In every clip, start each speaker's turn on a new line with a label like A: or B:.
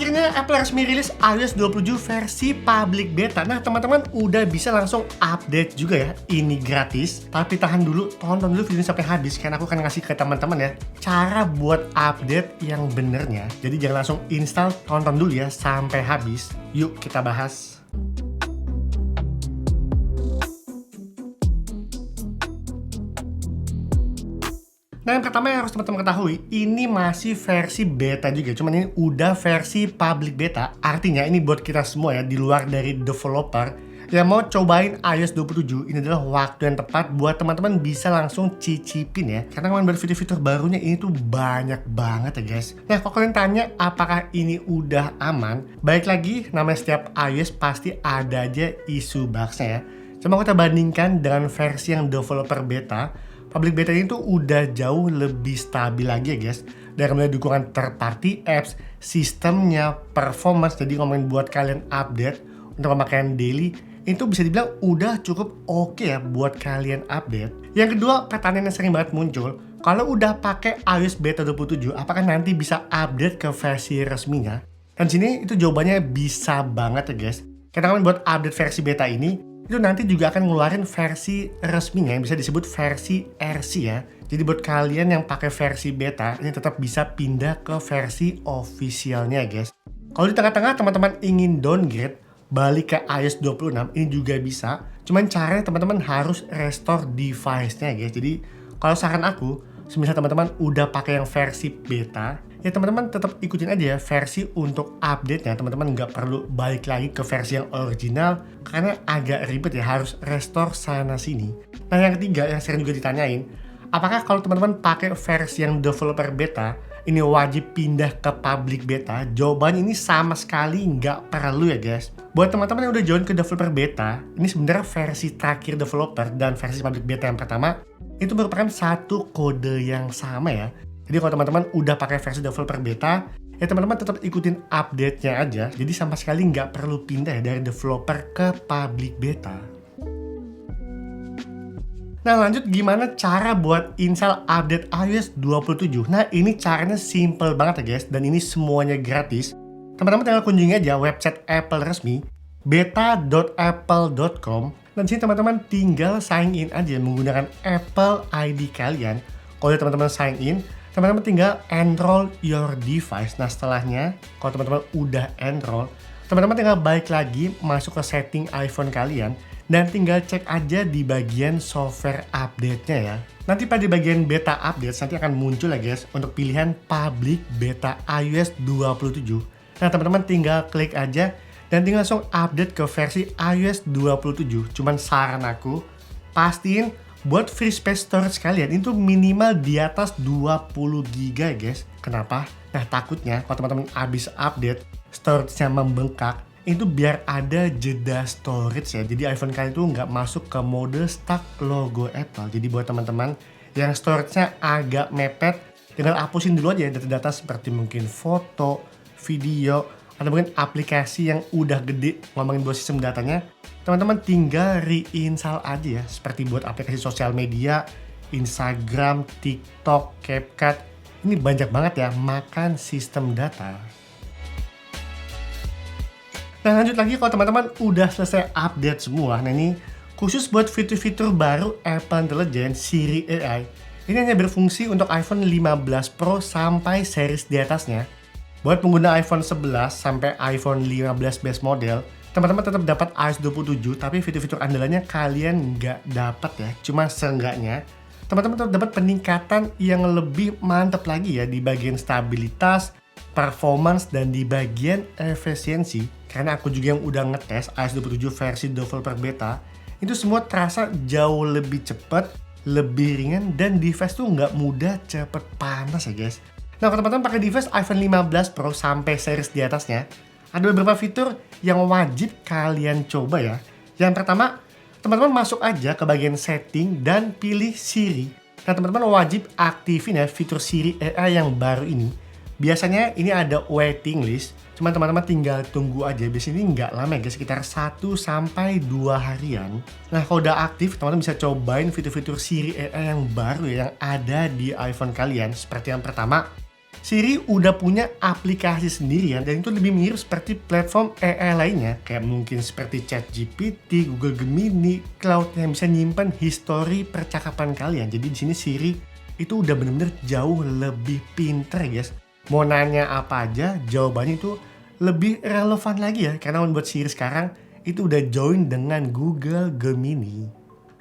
A: Akhirnya Apple resmi rilis iOS 27 versi public beta. Nah teman-teman udah bisa langsung update juga ya. Ini gratis. Tapi tahan dulu, tonton dulu videonya sampai habis. Karena aku akan ngasih ke teman-teman ya cara buat update yang benernya. Jadi jangan langsung install, tonton dulu ya sampai habis. Yuk kita bahas. Nah yang pertama yang harus teman-teman ketahui, ini masih versi beta juga, cuman ini udah versi public beta. Artinya ini buat kita semua ya, di luar dari developer yang mau cobain iOS 27, ini adalah waktu yang tepat buat teman-teman bisa langsung cicipin ya. Karena kemarin fitur-fitur barunya ini tuh banyak banget ya guys. Nah kalau kalian tanya apakah ini udah aman, balik lagi namanya setiap iOS pasti ada aja isu bugsnya ya. Cuma kita bandingkan dengan versi yang developer beta, public beta ini tuh udah jauh lebih stabil lagi ya guys. Dari mulai dukungan third party apps, sistemnya, performance, jadi ngomongin buat kalian update untuk pemakaian daily, itu bisa dibilang udah cukup oke ya buat kalian update. Yang kedua, pertanyaan yang sering banget muncul, kalau udah pakai iOS beta 27, apakah nanti bisa update ke versi resminya? Dan sini itu jawabannya bisa banget ya guys. Karena buat update versi beta ini, itu nanti juga akan ngeluarin versi resminya yang bisa disebut versi RC ya. Jadi buat kalian yang pakai versi beta, ini tetap bisa pindah ke versi officialnya guys. Kalau di tengah-tengah teman-teman ingin downgrade, balik ke iOS 26, ini juga bisa. Cuman caranya teman-teman harus restore device-nya guys. Jadi kalau saran aku, semisal teman-teman udah pakai yang versi beta, ya teman-teman tetap ikutin aja ya versi untuk update-nya. Teman-teman nggak perlu balik lagi ke versi yang original karena agak ribet ya, harus restore sana sini. Nah yang ketiga yang sering juga ditanyain, apakah kalau teman-teman pakai versi yang developer beta ini wajib pindah ke public beta? Jawabannya ini sama sekali nggak perlu ya guys. Buat teman-teman yang udah join ke developer beta, ini sebenarnya versi terakhir developer dan versi public beta yang pertama itu merupakan satu kode yang sama ya. Jadi kalau teman-teman udah pakai versi developer beta, ya teman-teman tetap ikutin update-nya aja. Jadi sama sekali nggak perlu pindah ya dari developer ke public beta. Nah lanjut, gimana cara buat install update iOS 27? Nah ini caranya simple banget ya guys, dan ini semuanya gratis. Teman-teman tinggal kunjungi aja website Apple resmi, beta.apple.com. Dan sini teman-teman tinggal sign in aja menggunakan Apple ID kalian. Kalau teman-teman sign in, teman-teman tinggal enroll your device. Nah setelahnya, kalau teman-teman udah enroll, teman-teman tinggal balik lagi masuk ke setting iPhone kalian dan tinggal cek aja di bagian software update-nya ya. Nanti pada bagian beta updates nanti akan muncul ya guys untuk pilihan public beta iOS 27. Nah teman-teman tinggal klik aja dan tinggal langsung update ke versi iOS 27. Cuman saran aku, pastiin buat free space storage kalian itu minimal di atas 20 GB guys. Kenapa? Nah takutnya kalau teman-teman habis update storage-nya membengkak, itu biar ada jeda storage ya. Jadi iPhone kalian itu nggak masuk ke mode stuck logo Apple. Jadi buat teman-teman yang storage-nya agak mepet, tinggal hapusin dulu aja data-data seperti mungkin foto, video, atau mungkin aplikasi yang udah gede ngomongin buat sistem datanya. Teman-teman tinggal reinstall aja ya, seperti buat aplikasi sosial media, Instagram, TikTok, CapCut. Ini banyak banget ya makan sistem data. Nah lanjut lagi, kalau teman-teman udah selesai update semua, nah ini khusus buat fitur-fitur baru Apple Intelligence Siri AI. Ini hanya berfungsi untuk iPhone 15 Pro sampai series di atasnya. Buat pengguna iPhone 11 sampai iPhone 15 base model, teman-teman tetap dapat iOS 27, tapi fitur-fitur andalannya kalian nggak dapat ya. Cuma seenggaknya, teman-teman tetap dapat peningkatan yang lebih mantap lagi ya di bagian stabilitas, performance, dan di bagian efisiensi. Karena aku juga yang udah ngetes iOS 27 versi developer beta, itu semua terasa jauh lebih cepat, lebih ringan, dan device tuh nggak mudah cepet panas ya guys. Nah kalau teman-teman pakai device iPhone 15 Pro sampai series di atasnya, ada beberapa fitur yang wajib kalian coba ya. Yang pertama, teman-teman masuk aja ke bagian setting dan pilih Siri. Nah teman-teman wajib aktifin ya fitur Siri AI yang baru ini. Biasanya ini ada waiting list, cuman teman-teman tinggal tunggu aja. Biasanya ini nggak lama ya guys, sekitar 1-2 harian. Nah kalau udah aktif, teman-teman bisa cobain fitur-fitur Siri AI yang baru ya, yang ada di iPhone kalian. Seperti yang pertama, Siri udah punya aplikasi sendiri ya, dan itu lebih mirip seperti platform AI lainnya, kayak mungkin seperti ChatGPT, Google Gemini, Cloud yang bisa nyimpan histori percakapan kalian. Jadi di sini Siri itu udah bener-bener jauh lebih pinter guys. Mau nanya apa aja, jawabannya itu lebih relevan lagi ya, karena membuat Siri sekarang itu udah join dengan Google Gemini.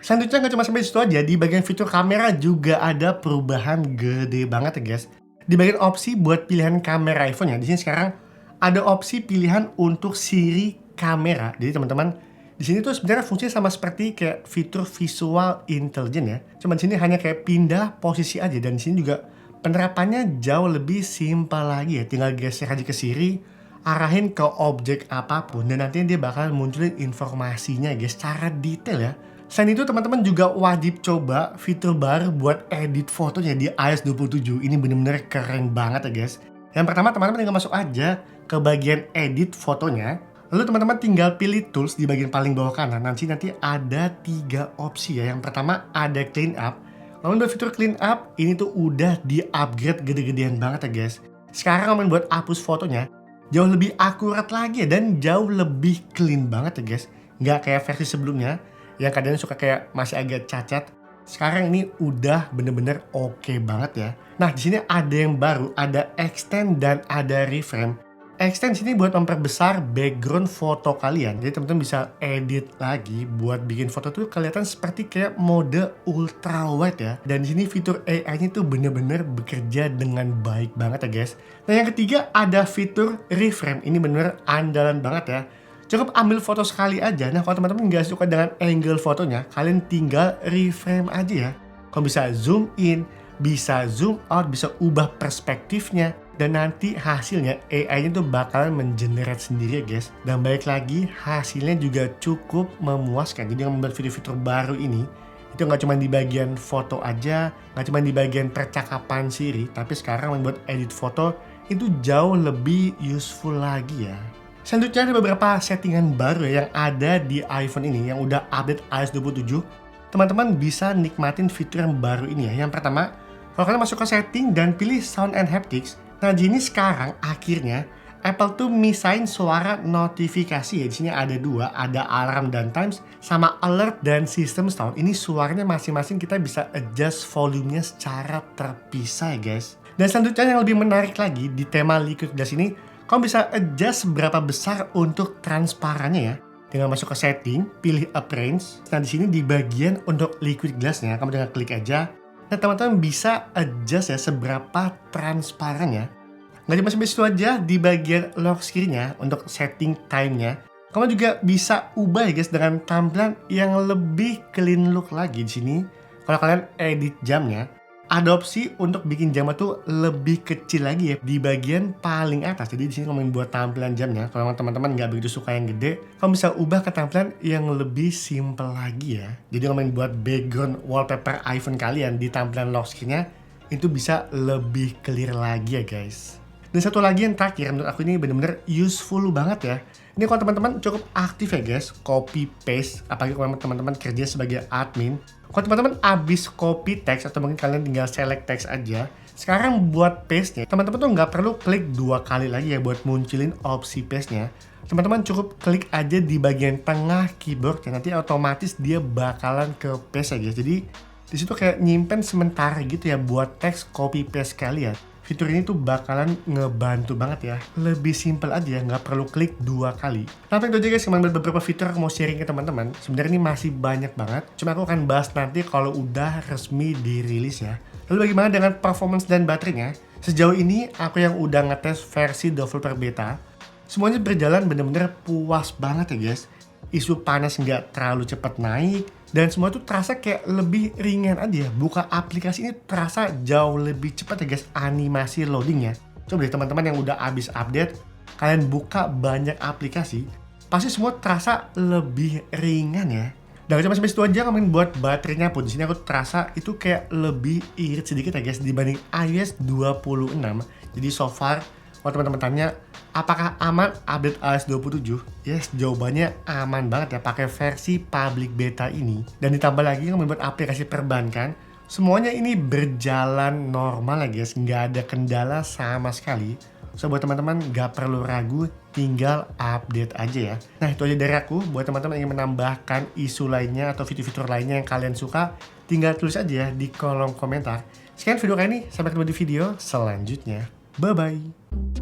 A: Selanjutnya nggak cuma sampai situ aja, di bagian fitur kamera juga ada perubahan gede banget ya guys. Di bagian opsi buat pilihan kamera iPhone ya, di sini sekarang ada opsi pilihan untuk Siri kamera. Jadi teman-teman, di sini tuh sebenarnya fungsinya sama seperti kayak fitur visual intelligence ya. Cuma di sini hanya kayak pindah posisi aja, dan di sini juga penerapannya jauh lebih simpel lagi ya. Tinggal geser aja ke Siri, arahin ke objek apapun, dan nantinya dia bakal munculin informasinya guys secara detail ya. Selain itu teman-teman juga wajib coba fitur baru buat edit fotonya di iOS 27. Ini bener-bener keren banget ya guys. Yang pertama teman-teman tinggal masuk aja ke bagian edit fotonya. Lalu teman-teman tinggal pilih tools di bagian paling bawah kanan. Nanti ada 3 opsi ya. Yang pertama ada clean up. Lalu buat fitur clean up ini tuh udah di upgrade gede-gedean banget ya guys. Sekarang ngomongin buat hapus fotonya jauh lebih akurat lagi ya, dan jauh lebih clean banget ya guys. Nggak kayak versi sebelumnya yang kadang suka kayak masih agak cacat. Sekarang ini udah bener-bener oke banget ya. Nah di sini ada yang baru, ada extend dan ada reframe. Extend sini buat memperbesar background foto kalian. Jadi teman-teman bisa edit lagi buat bikin foto tuh kelihatan seperti kayak mode ultra wide ya. Dan di sini fitur AI-nya tuh bener-bener bekerja dengan baik banget ya guys. Nah yang ketiga ada fitur reframe. Ini bener-bener andalan banget ya. Cukup ambil foto sekali aja. Nah kalau teman-teman nggak suka dengan angle fotonya, kalian tinggal reframe aja ya. Kalian bisa zoom in, bisa zoom out, bisa ubah perspektifnya, dan nanti hasilnya AI-nya tuh bakalan mengenerate sendiri ya guys. Dan balik lagi hasilnya juga cukup memuaskan. Jadi dengan membuat fitur-fitur baru ini, itu nggak cuma di bagian foto aja, nggak cuma di bagian percakapan Siri, tapi sekarang membuat edit foto itu jauh lebih useful lagi ya. Selanjutnya ada beberapa settingan baru ya yang ada di iPhone ini yang udah update iOS 27. Teman-teman bisa nikmatin fitur yang baru ini ya. Yang pertama, kalau kalian masuk ke setting dan pilih sound and haptics, nah di sini sekarang akhirnya Apple tuh misain suara notifikasi ya. Di sini ada 2, ada alarm dan times sama alert dan system sound. Ini suaranya masing-masing kita bisa adjust volumenya secara terpisah ya guys. Dan selanjutnya yang lebih menarik lagi di tema Liquid Glass ini, kamu bisa adjust seberapa besar untuk transparannya ya. Tinggal masuk ke setting, pilih appearance. Nah di sini di bagian untuk liquid glassnya, kamu tinggal klik aja. Nah teman-teman bisa adjust ya seberapa transparan ya. Nggak cuma sampai situ aja, di bagian lock screen-nya untuk setting time-nya, kamu juga bisa ubah ya guys dengan tampilan yang lebih clean look lagi di sini. Kalau kalian edit jamnya, ada opsi untuk bikin jamnya tuh lebih kecil lagi ya di bagian paling atas. Jadi di sini ngomongin buat tampilan jamnya, kalau teman-teman nggak begitu suka yang gede, kamu bisa ubah ke tampilan yang lebih simple lagi ya. Jadi ngomongin buat background wallpaper iPhone kalian di tampilan lock screen-nya itu bisa lebih clear lagi ya guys. Dan satu lagi yang terakhir menurut aku ini bener-bener useful banget ya. Ini kalau teman-teman cukup aktif ya guys, copy paste, apalagi kalau teman-teman kerja sebagai admin. Kalau teman-teman abis copy text atau mungkin kalian tinggal select text aja, sekarang buat paste-nya, teman-teman tuh nggak perlu klik 2 kali lagi ya buat munculin opsi paste-nya. Teman-teman cukup klik aja di bagian tengah keyboard ya, nanti otomatis dia bakalan ke paste ya guys. Jadi di situ kayak nyimpen sementara gitu ya buat teks copy paste kalian. Fitur ini tuh bakalan ngebantu banget ya. Lebih simple aja, nggak perlu klik 2 kali. Tapi itu aja guys, cuma beberapa fitur aku mau sharing ke teman-teman. Sebenarnya ini masih banyak banget. Cuma aku akan bahas nanti kalau udah resmi dirilis ya. Lalu bagaimana dengan performance dan baterainya? Sejauh ini aku yang udah ngetes versi developer beta, semuanya berjalan bener-bener puas banget ya guys. Isu panas nggak terlalu cepat naik, dan semua itu terasa kayak lebih ringan aja. Buka aplikasi ini terasa jauh lebih cepat ya guys animasi loadingnya. Coba deh teman-teman yang udah habis update, kalian buka banyak aplikasi, pasti semua terasa lebih ringan ya. Dan cuma sampai situ aja, ngomongin buat baterainya pun di sini aku terasa itu kayak lebih irit sedikit ya guys dibanding iOS 26. Jadi so far kalau teman-teman tanya apakah aman update iOS 27? Yes, jawabannya aman banget ya pakai versi public beta ini. Dan ditambah lagi yang membuat aplikasi perbankan, Semuanya ini berjalan normal ya guys, nggak ada kendala sama sekali. So buat teman-teman nggak perlu ragu, tinggal update aja ya. Nah itu aja dari aku. Buat teman-teman yang ingin menambahkan isu lainnya atau fitur-fitur lainnya yang kalian suka, tinggal tulis aja ya di kolom komentar. Sekian video kali ini, sampai ketemu di video selanjutnya. Bye-bye.